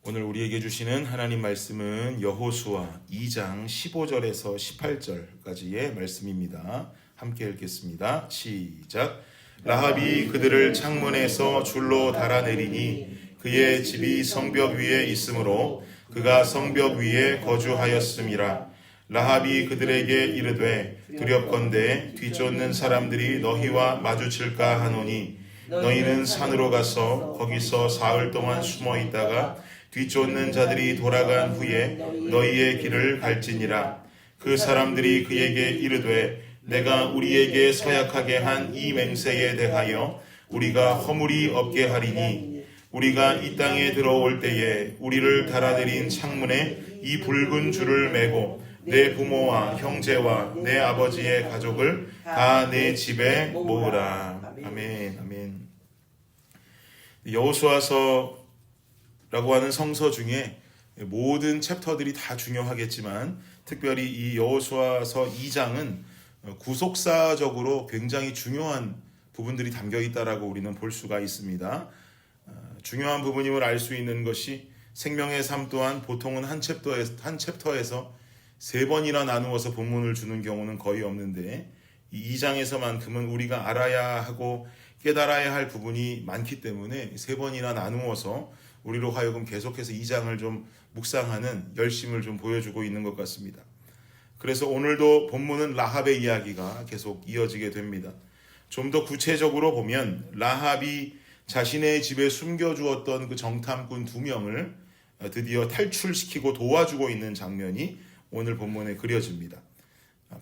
오늘 우리에게 주시는 하나님 말씀은 여호수아 2장 15절에서 18절까지의 말씀입니다. 함께 읽겠습니다. 시작. 라합이 그들을 창문에서 줄로 달아내리니 그의 집이 성벽 위에 있으므로 그가 성벽 위에 거주하였음이라. 라합이 그들에게 이르되 두렵건대 뒤쫓는 사람들이 너희와 마주칠까 하노니 너희는 산으로 가서 거기서 사흘 동안 숨어 있다가 뒤쫓는 자들이 돌아간 후에 너희의 길을 갈지니라. 그 사람들이 그에게 이르되 내가 우리에게 서약하게 한 이 맹세에 대하여 우리가 허물이 없게 하리니 우리가 이 땅에 들어올 때에 우리를 달아내린 창문에 이 붉은 줄을 매고 내 부모와 형제와 내 아버지의 가족을 다 내 집에 모으라. 아멘. 아멘. 여호수아서라고 하는 성서 중에 모든 챕터들이 다 중요하겠지만 특별히 이 여호수아서 2장은 구속사적으로 굉장히 중요한 부분들이 담겨 있다라고 우리는 볼 수가 있습니다. 중요한 부분임을 알 수 있는 것이 생명의 삶 또한 보통은 한 챕터에서 3번이나 나누어서 본문을 주는 경우는 거의 없는데 이 2장에서만큼은 우리가 알아야 하고 깨달아야 할 부분이 많기 때문에 3번이나 나누어서 우리로 하여금 계속해서 2장을 좀 묵상하는 열심을 좀 보여주고 있는 것 같습니다. 그래서 오늘도 본문은 라합의 이야기가 계속 이어지게 됩니다. 좀 더 구체적으로 보면 라합이 자신의 집에 숨겨주었던 그 정탐꾼 2명을 드디어 탈출시키고 도와주고 있는 장면이 오늘 본문에 그려집니다.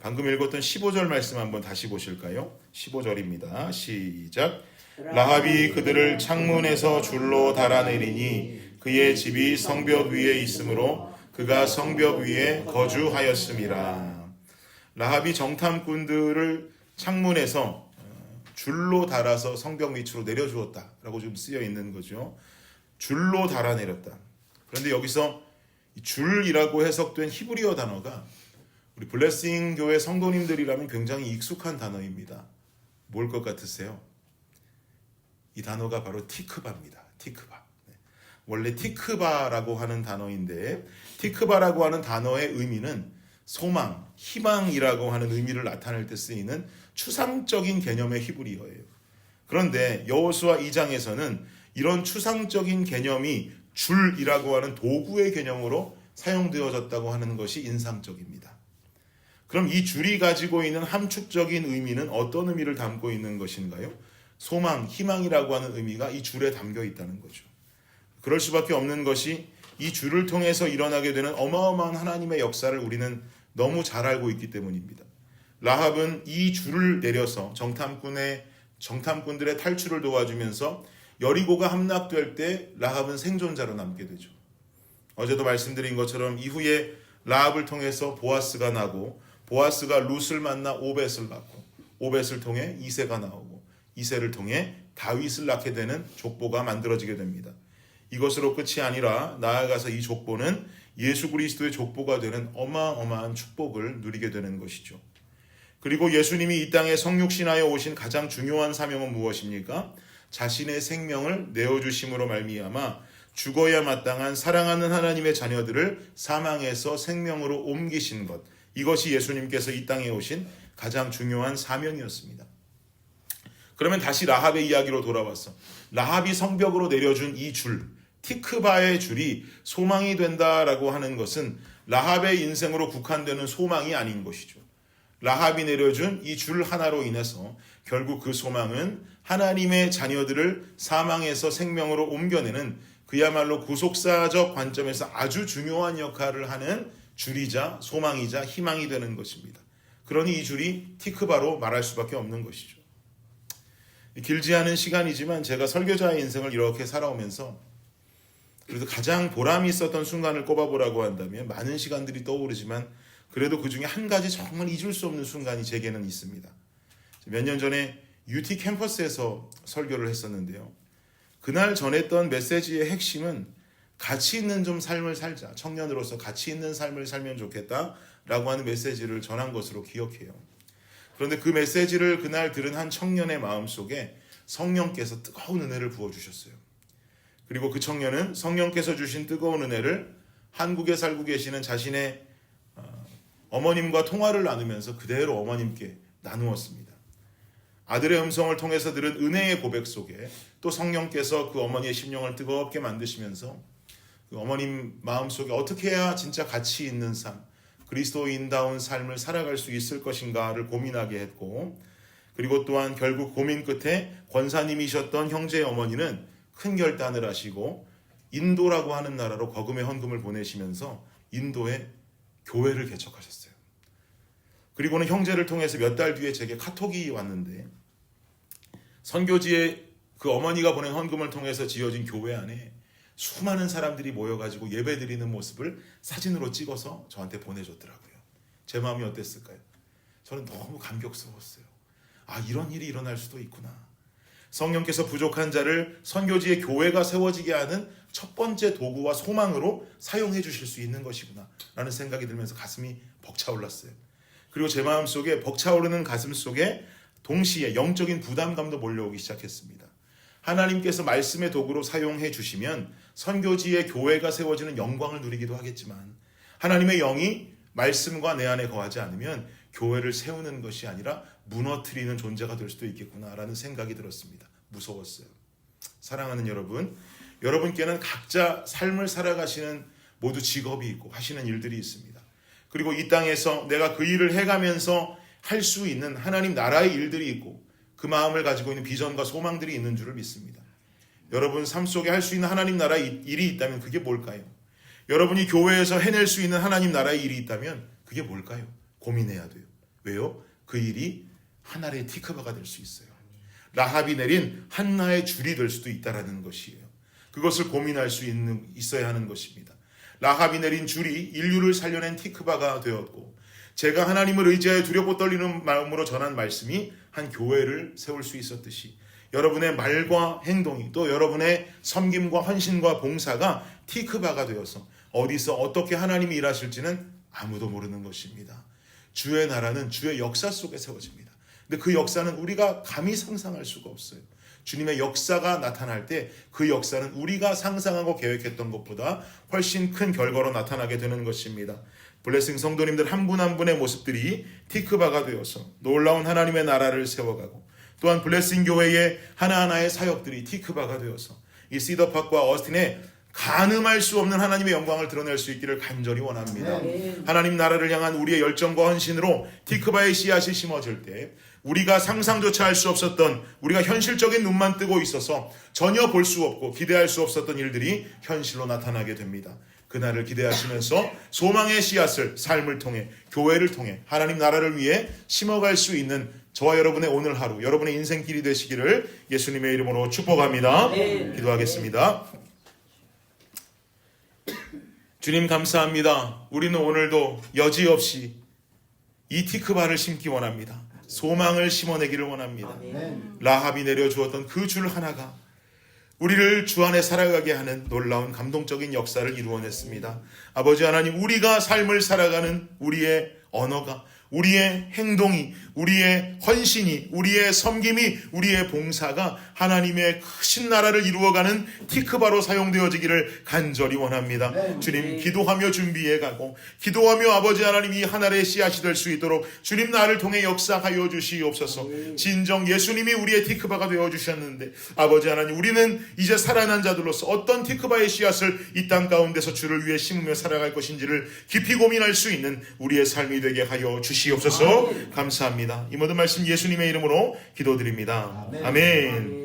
방금 읽었던 15절 말씀 한번 다시 보실까요? 15절입니다. 시작. 라합이 그들을 창문에서 줄로 달아내리니 그의 집이 성벽 위에 있으므로 그가 성벽 위에 거주하였음이라. 라합이 정탐꾼들을 창문에서 줄로 달아서 성벽 밑으로 내려주었다라고 좀 쓰여 있는 거죠. 줄로 달아내렸다. 그런데 여기서 줄이라고 해석된 히브리어 단어가 우리 블레싱 교회 성도님들이라면 굉장히 익숙한 단어입니다. 뭘 것 같으세요? 이 단어가 바로 티크바입니다. 티크바. 원래 티크바라고 하는 단어인데 티크바라고 하는 단어의 의미는 소망, 희망이라고 하는 의미를 나타낼 때 쓰이는 추상적인 개념의 히브리어예요. 그런데 여호수아 2장에서는 이런 추상적인 개념이 줄이라고 하는 도구의 개념으로 사용되어졌다고 하는 것이 인상적입니다. 그럼 이 줄이 가지고 있는 함축적인 의미는 어떤 의미를 담고 있는 것인가요? 소망, 희망이라고 하는 의미가 이 줄에 담겨 있다는 거죠. 그럴 수밖에 없는 것이 이 줄을 통해서 일어나게 되는 어마어마한 하나님의 역사를 우리는 너무 잘 알고 있기 때문입니다. 라합은 이 줄을 내려서 정탐꾼들의 탈출을 도와주면서 여리고가 함락될 때 라합은 생존자로 남게 되죠. 어제도 말씀드린 것처럼 이후에 라합을 통해서 보아스가 나고 보아스가 룻을 만나 오벳을 낳고 오벳을 통해 이새가 나오고 이새를 통해 다윗을 낳게 되는 족보가 만들어지게 됩니다. 이것으로 끝이 아니라 나아가서 이 족보는 예수 그리스도의 족보가 되는 어마어마한 축복을 누리게 되는 것이죠. 그리고 예수님이 이 땅에 성육신하여 오신 가장 중요한 사명은 무엇입니까? 자신의 생명을 내어주심으로 말미암아 죽어야 마땅한 사랑하는 하나님의 자녀들을 사망에서 생명으로 옮기신 것, 이것이 예수님께서 이 땅에 오신 가장 중요한 사명이었습니다. 그러면 다시 라합의 이야기로 돌아와서 라합이 성벽으로 내려준 이 줄, 티크바의 줄이 소망이 된다라고 하는 것은 라합의 인생으로 국한되는 소망이 아닌 것이죠. 라합이 내려준 이 줄 하나로 인해서 결국 그 소망은 하나님의 자녀들을 사망에서 생명으로 옮겨내는 그야말로 구속사적 관점에서 아주 중요한 역할을 하는 줄이자 소망이자 희망이 되는 것입니다. 그러니 이 줄이 티크바로 말할 수밖에 없는 것이죠. 길지 않은 시간이지만 제가 설교자의 인생을 이렇게 살아오면서 그래도 가장 보람이 있었던 순간을 꼽아보라고 한다면 많은 시간들이 떠오르지만 그래도 그 중에 한 가지 정말 잊을 수 없는 순간이 제게는 있습니다. 몇 년 전에 UT 캠퍼스에서 설교를 했었는데요. 그날 전했던 메시지의 핵심은 가치 있는 좀 삶을 살자. 청년으로서 가치 있는 삶을 살면 좋겠다라고 하는 메시지를 전한 것으로 기억해요. 그런데 그 메시지를 그날 들은 한 청년의 마음속에 성령께서 뜨거운 은혜를 부어주셨어요. 그리고 그 청년은 성령께서 주신 뜨거운 은혜를 한국에 살고 계시는 자신의 어머님과 통화를 나누면서 그대로 어머님께 나누었습니다. 아들의 음성을 통해서 들은 은혜의 고백 속에 또 성령께서 그 어머니의 심령을 뜨겁게 만드시면서 그 어머님 마음속에 어떻게 해야 진짜 가치 있는 삶, 그리스도인다운 삶을 살아갈 수 있을 것인가를 고민하게 했고, 그리고 또한 결국 고민 끝에 권사님이셨던 형제의 어머니는 큰 결단을 하시고 인도라고 하는 나라로 거금의 헌금을 보내시면서 인도에 교회를 개척하셨어요. 그리고는 형제를 통해서 몇 달 뒤에 제게 카톡이 왔는데, 선교지에 그 어머니가 보낸 헌금을 통해서 지어진 교회 안에 수많은 사람들이 모여가지고 예배드리는 모습을 사진으로 찍어서 저한테 보내줬더라고요. 제 마음이 어땠을까요? 저는 너무 감격스러웠어요. 아, 이런 일이 일어날 수도 있구나. 성령께서 부족한 자를 선교지의 교회가 세워지게 하는 첫 번째 도구와 소망으로 사용해 주실 수 있는 것이구나 라는 생각이 들면서 가슴이 벅차올랐어요. 그리고 제 마음속에 벅차오르는 가슴 속에 동시에 영적인 부담감도 몰려오기 시작했습니다. 하나님께서 말씀의 도구로 사용해 주시면 선교지의 교회가 세워지는 영광을 누리기도 하겠지만, 하나님의 영이 말씀과 내 안에 거하지 않으면 교회를 세우는 것이 아니라 무너뜨리는 존재가 될 수도 있겠구나라는 생각이 들었습니다. 무서웠어요. 사랑하는 여러분, 여러분께는 각자 삶을 살아가시는 모두 직업이 있고 하시는 일들이 있습니다. 그리고 이 땅에서 내가 그 일을 해가면서 할 수 있는 하나님 나라의 일들이 있고 그 마음을 가지고 있는 비전과 소망들이 있는 줄을 믿습니다. 여러분 삶 속에 할 수 있는 하나님 나라의 일이 있다면 그게 뭘까요? 여러분이 교회에서 해낼 수 있는 하나님 나라의 일이 있다면 그게 뭘까요? 고민해야 돼요. 왜요? 그 일이 하나의 티크바가 될 수 있어요. 라합이 내린 한나의 줄이 될 수도 있다라는 것이에요. 그것을 고민할 수 있어야 하는 것입니다. 라합이 내린 줄이 인류를 살려낸 티크바가 되었고, 제가 하나님을 의지하여 두렵고 떨리는 마음으로 전한 말씀이 한 교회를 세울 수 있었듯이 여러분의 말과 행동이 또 여러분의 섬김과 헌신과 봉사가 티크바가 되어서 어디서 어떻게 하나님이 일하실지는 아무도 모르는 것입니다. 주의 나라는 주의 역사 속에 세워집니다. 근데 그 역사는 우리가 감히 상상할 수가 없어요. 주님의 역사가 나타날 때 그 역사는 우리가 상상하고 계획했던 것보다 훨씬 큰 결과로 나타나게 되는 것입니다. 블레싱 성도님들 한 분 한 분의 모습들이 티크바가 되어서 놀라운 하나님의 나라를 세워가고, 또한 블레싱 교회의 하나하나의 사역들이 티크바가 되어서 이 시더팍과 어스틴의 가늠할 수 없는 하나님의 영광을 드러낼 수 있기를 간절히 원합니다. 하나님 나라를 향한 우리의 열정과 헌신으로 티크바의 씨앗이 심어질 때 우리가 상상조차 할 수 없었던, 우리가 현실적인 눈만 뜨고 있어서 전혀 볼 수 없고 기대할 수 없었던 일들이 현실로 나타나게 됩니다. 그날을 기대하시면서 소망의 씨앗을 삶을 통해, 교회를 통해 하나님 나라를 위해 심어갈 수 있는 저와 여러분의 오늘 하루, 여러분의 인생길이 되시기를 예수님의 이름으로 축복합니다. 기도하겠습니다. 주님 감사합니다. 우리는 오늘도 여지없이 이 티크바를 심기 원합니다. 소망을 심어내기를 원합니다. 라합이 내려주었던 그 줄 하나가 우리를 주 안에 살아가게 하는 놀라운 감동적인 역사를 이루어냈습니다. 아버지 하나님, 우리가 삶을 살아가는 우리의 언어가, 우리의 행동이, 우리의 헌신이, 우리의 섬김이, 우리의 봉사가 하나님의 크신 나라를 이루어가는 티크바로 사용되어지기를 간절히 원합니다. 주님, 기도하며 준비해가고, 기도하며 아버지 하나님 이 하나의 씨앗이 될 수 있도록 주님 나를 통해 역사하여 주시옵소서. 진정 예수님이 우리의 티크바가 되어주셨는데 아버지 하나님, 우리는 이제 살아난 자들로서 어떤 티크바의 씨앗을 이 땅 가운데서 주를 위해 심으며 살아갈 것인지를 깊이 고민할 수 있는 우리의 삶이 되게 하여 주시옵소서. 감사합니다. 이 모든 말씀 예수님의 이름으로 기도드립니다. 아멘.